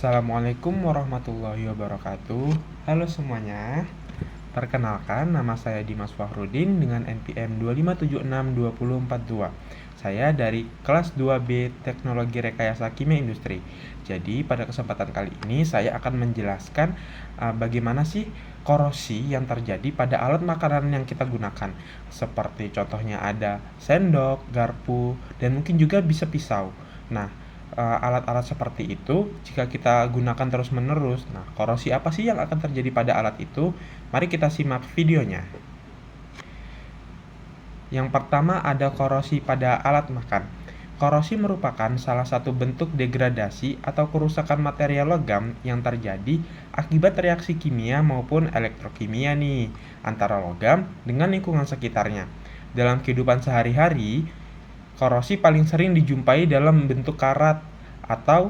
Assalamualaikum warahmatullahi wabarakatuh. Halo semuanya. Perkenalkan, nama saya Dimas Fahrudin dengan NPM 2576242. Saya dari kelas 2B Teknologi Rekayasa Kimia Industri. Jadi, pada kesempatan kali ini saya akan menjelaskan bagaimana sih korosi yang terjadi pada alat makanan yang kita gunakan. Seperti contohnya ada sendok, garpu, dan mungkin juga bisa pisau. Nah, alat-alat seperti itu jika kita gunakan terus-menerus. Nah, korosi apa sih yang akan terjadi pada alat itu? Mari kita simak videonya. Yang pertama ada korosi pada alat makan. Korosi merupakan salah satu bentuk degradasi atau kerusakan material logam yang terjadi akibat reaksi kimia maupun elektrokimia nih antara logam dengan lingkungan sekitarnya. Dalam kehidupan sehari-hari, korosi paling sering dijumpai dalam bentuk karat atau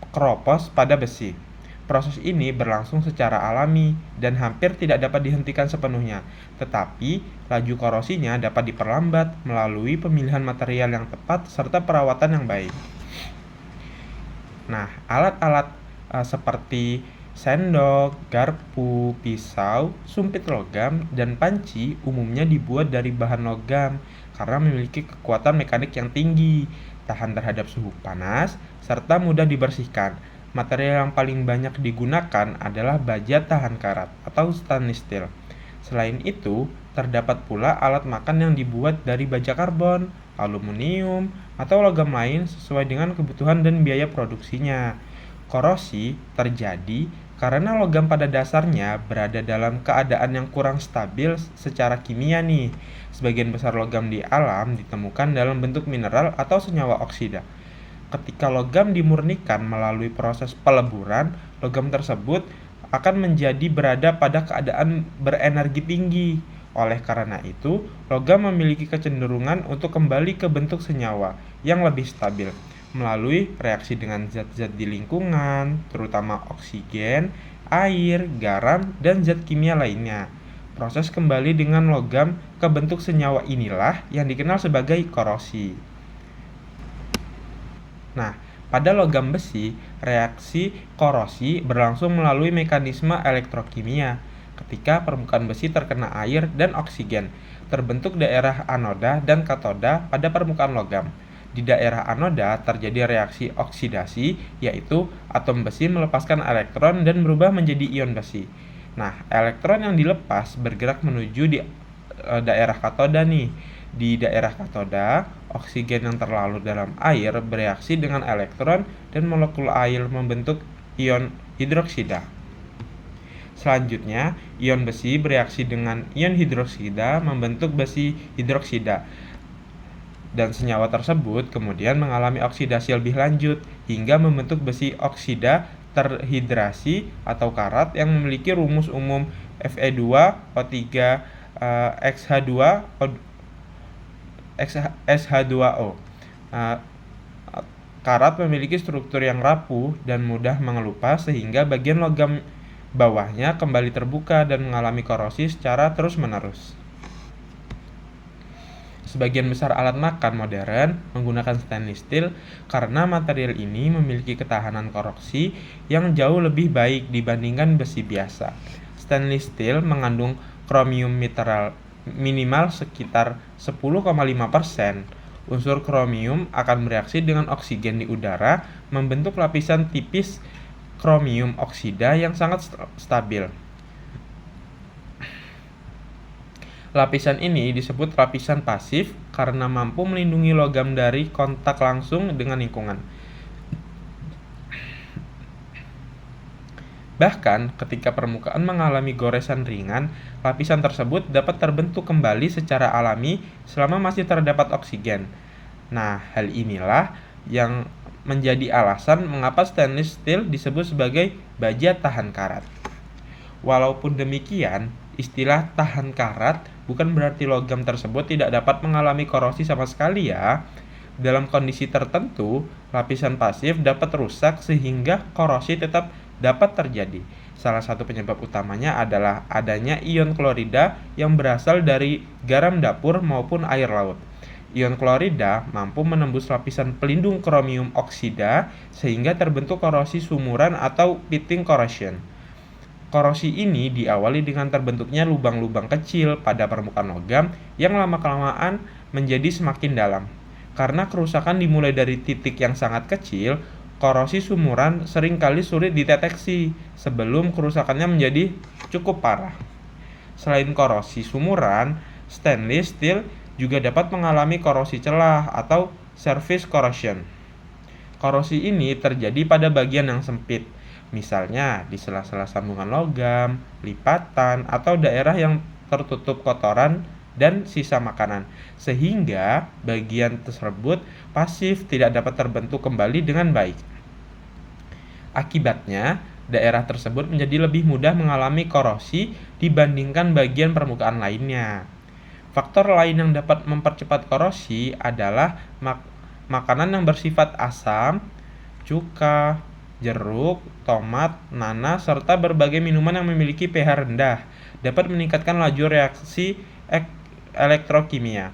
keropos pada besi. Proses ini berlangsung secara alami dan hampir tidak dapat dihentikan sepenuhnya, tetapi laju korosinya dapat diperlambat melalui pemilihan material yang tepat serta perawatan yang baik. Nah, alat-alat seperti sendok, garpu, pisau, sumpit logam, dan panci umumnya dibuat dari bahan logam karena memiliki kekuatan mekanik yang tinggi, tahan terhadap suhu panas, serta mudah dibersihkan. Material yang paling banyak digunakan adalah baja tahan karat atau stainless steel. Selain itu, terdapat pula alat makan yang dibuat dari baja karbon, aluminium, atau logam lain sesuai dengan kebutuhan dan biaya produksinya. Korosi terjadi karena logam pada dasarnya berada dalam keadaan yang kurang stabil secara kimia nih. Sebagian besar logam di alam ditemukan dalam bentuk mineral atau senyawa oksida. Ketika logam dimurnikan melalui proses peleburan, logam tersebut akan menjadi berada pada keadaan berenergi tinggi. Oleh karena itu, logam memiliki kecenderungan untuk kembali ke bentuk senyawa yang lebih stabil melalui reaksi dengan zat-zat di lingkungan, terutama oksigen, air, garam, dan zat kimia lainnya. Proses kembali dengan logam ke bentuk senyawa inilah yang dikenal sebagai korosi. Nah, pada logam besi, reaksi korosi berlangsung melalui mekanisme elektrokimia. Ketika permukaan besi terkena air dan oksigen, terbentuk daerah anoda dan katoda pada permukaan logam. Di daerah anoda terjadi reaksi oksidasi, yaitu atom besi melepaskan elektron dan berubah menjadi ion besi. Nah, elektron yang dilepas bergerak menuju di daerah katoda nih. Di daerah katoda, oksigen yang terlarut dalam air bereaksi dengan elektron dan molekul air membentuk ion hidroksida. Selanjutnya, ion besi bereaksi dengan ion hidroksida membentuk besi hidroksida. Dan senyawa tersebut kemudian mengalami oksidasi lebih lanjut hingga membentuk besi oksida terhidrasi atau karat yang memiliki rumus umum Fe2O3 XH2O. Karat memiliki struktur yang rapuh dan mudah mengelupas sehingga bagian logam bawahnya kembali terbuka dan mengalami korosi secara terus-menerus. Sebagian besar alat makan modern menggunakan stainless steel karena material ini memiliki ketahanan korosi yang jauh lebih baik dibandingkan besi biasa. Stainless steel mengandung kromium minimal sekitar 10,5%. Unsur kromium akan bereaksi dengan oksigen di udara membentuk lapisan tipis kromium oksida yang sangat stabil. Lapisan ini disebut lapisan pasif karena mampu melindungi logam dari kontak langsung dengan lingkungan. Bahkan, ketika permukaan mengalami goresan ringan, lapisan tersebut dapat terbentuk kembali secara alami selama masih terdapat oksigen. Nah, hal inilah yang menjadi alasan mengapa stainless steel disebut sebagai baja tahan karat. Walaupun demikian, istilah tahan karat bukan berarti logam tersebut tidak dapat mengalami korosi sama sekali ya. Dalam kondisi tertentu, lapisan pasif dapat rusak sehingga korosi tetap dapat terjadi. Salah satu penyebab utamanya adalah adanya ion klorida yang berasal dari garam dapur maupun air laut. Ion klorida mampu menembus lapisan pelindung kromium oksida sehingga terbentuk korosi sumuran atau pitting corrosion. Korosi ini diawali dengan terbentuknya lubang-lubang kecil pada permukaan logam yang lama-kelamaan menjadi semakin dalam. Karena kerusakan dimulai dari titik yang sangat kecil, korosi sumuran seringkali sulit dideteksi sebelum kerusakannya menjadi cukup parah. Selain korosi sumuran, stainless steel juga dapat mengalami korosi celah atau surface corrosion. Korosi ini terjadi pada bagian yang sempit, misalnya di sela-sela sambungan logam, lipatan, atau daerah yang tertutup kotoran dan sisa makanan, sehingga bagian tersebut pasif tidak dapat terbentuk kembali dengan baik. Akibatnya, daerah tersebut menjadi lebih mudah mengalami korosi dibandingkan bagian permukaan lainnya. Faktor lain yang dapat mempercepat korosi adalah makanan yang bersifat asam, cuka, jeruk, tomat, nanas, serta berbagai minuman yang memiliki pH rendah dapat meningkatkan laju reaksi elektrokimia.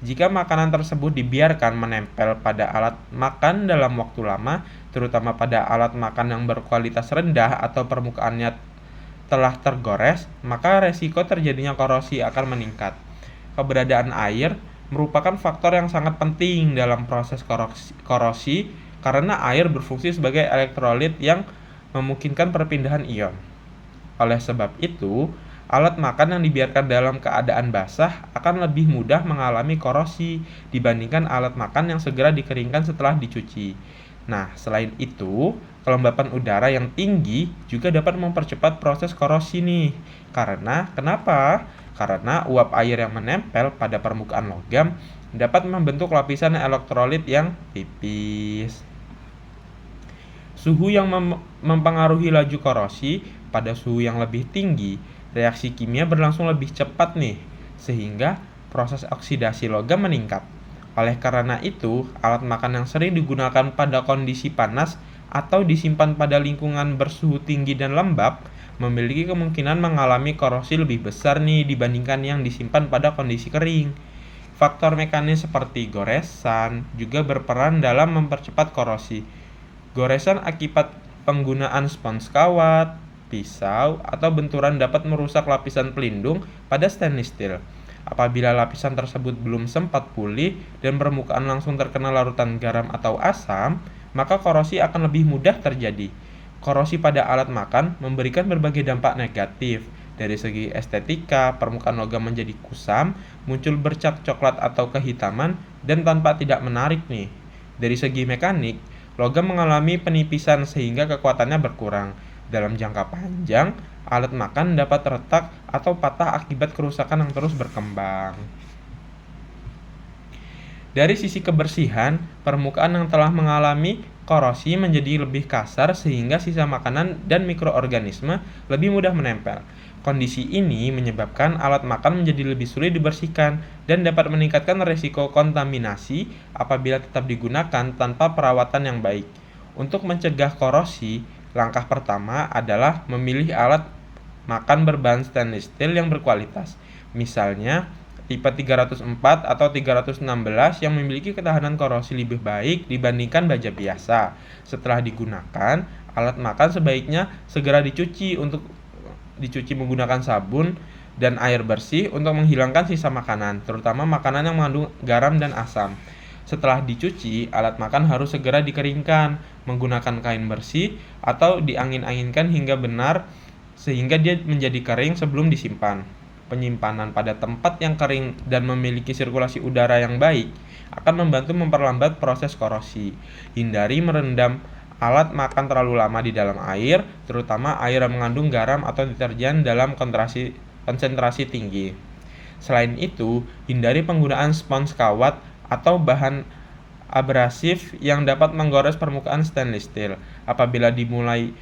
Jika makanan tersebut dibiarkan menempel pada alat makan dalam waktu lama, terutama pada alat makan yang berkualitas rendah atau permukaannya telah tergores, maka resiko terjadinya korosi akan meningkat. Keberadaan air merupakan faktor yang sangat penting dalam proses korosi karena air berfungsi sebagai elektrolit yang memungkinkan perpindahan ion. Oleh sebab itu, alat makan yang dibiarkan dalam keadaan basah akan lebih mudah mengalami korosi dibandingkan alat makan yang segera dikeringkan setelah dicuci. Nah, selain itu, kelembapan udara yang tinggi juga dapat mempercepat proses korosi nih. Kenapa? Karena uap air yang menempel pada permukaan logam dapat membentuk lapisan elektrolit yang tipis. Suhu yang mempengaruhi laju korosi. Pada suhu yang lebih tinggi, reaksi kimia berlangsung lebih cepat nih, sehingga proses oksidasi logam meningkat. Oleh karena itu, alat makan yang sering digunakan pada kondisi panas atau disimpan pada lingkungan bersuhu tinggi dan lembab memiliki kemungkinan mengalami korosi lebih besar nih dibandingkan yang disimpan pada kondisi kering. Faktor mekanis seperti goresan juga berperan dalam mempercepat korosi. Goresan akibat penggunaan spons kawat, pisau, atau benturan dapat merusak lapisan pelindung pada stainless steel. Apabila lapisan tersebut belum sempat pulih dan permukaan langsung terkena larutan garam atau asam, maka korosi akan lebih mudah terjadi. Korosi pada alat makan memberikan berbagai dampak negatif. Dari segi estetika, permukaan logam menjadi kusam, muncul bercak coklat atau kehitaman, dan tampak tidak menarik nih. Dari segi mekanik, logam mengalami penipisan sehingga kekuatannya berkurang. Dalam jangka panjang, alat makan dapat retak atau patah akibat kerusakan yang terus berkembang. Dari sisi kebersihan, permukaan yang telah mengalami korosi menjadi lebih kasar sehingga sisa makanan dan mikroorganisme lebih mudah menempel. Kondisi ini menyebabkan alat makan menjadi lebih sulit dibersihkan dan dapat meningkatkan risiko kontaminasi apabila tetap digunakan tanpa perawatan yang baik. Untuk mencegah korosi, langkah pertama adalah memilih alat makan berbahan stainless steel yang berkualitas. Misalnya, tipe 304 atau 316 yang memiliki ketahanan korosi lebih baik dibandingkan baja biasa. Setelah digunakan, alat makan sebaiknya segera dicuci menggunakan sabun dan air bersih untuk menghilangkan sisa makanan, terutama makanan yang mengandung garam dan asam. Setelah dicuci, alat makan harus segera dikeringkan menggunakan kain bersih atau diangin-anginkan hingga benar sehingga dia menjadi kering sebelum disimpan. Penyimpanan pada tempat yang kering dan memiliki sirkulasi udara yang baik akan membantu memperlambat proses korosi. Hindari merendam alat makan terlalu lama di dalam air, terutama air yang mengandung garam atau deterjen dalam konsentrasi tinggi. Selain itu, hindari penggunaan spons kawat atau bahan abrasif yang dapat menggores permukaan stainless steel. Apabila dimulai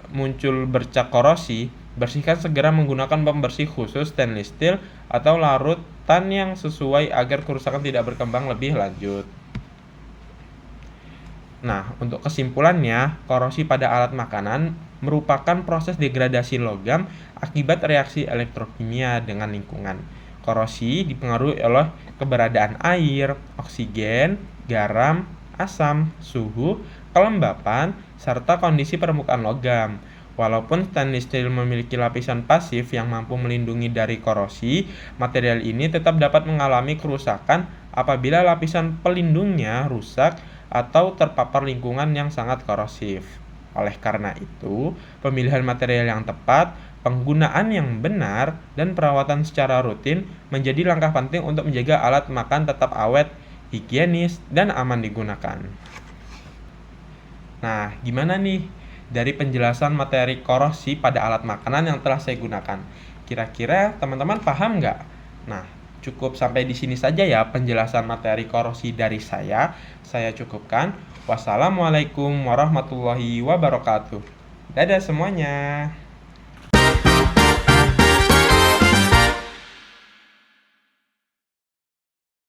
muncul bercak korosi, bersihkan segera menggunakan pembersih khusus stainless steel atau larutan yang sesuai agar kerusakan tidak berkembang lebih lanjut. Nah, untuk kesimpulannya, korosi pada alat makanan merupakan proses degradasi logam akibat reaksi elektrokimia dengan lingkungan. Korosi dipengaruhi oleh keberadaan air, oksigen, garam, asam, suhu, kelembapan, serta kondisi permukaan logam. Walaupun stainless steel memiliki lapisan pasif yang mampu melindungi dari korosi, material ini tetap dapat mengalami kerusakan apabila lapisan pelindungnya rusak atau terpapar lingkungan yang sangat korosif. Oleh karena itu, pemilihan material yang tepat, penggunaan yang benar, dan perawatan secara rutin menjadi langkah penting untuk menjaga alat makan tetap awet, higienis, dan aman digunakan. Nah, gimana nih dari penjelasan materi korosi pada alat makanan yang telah saya gunakan? Kira-kira teman-teman paham nggak? Nah, cukup sampai di sini saja ya penjelasan materi korosi dari saya. Saya cukupkan. Wassalamualaikum warahmatullahi wabarakatuh. Dadah semuanya.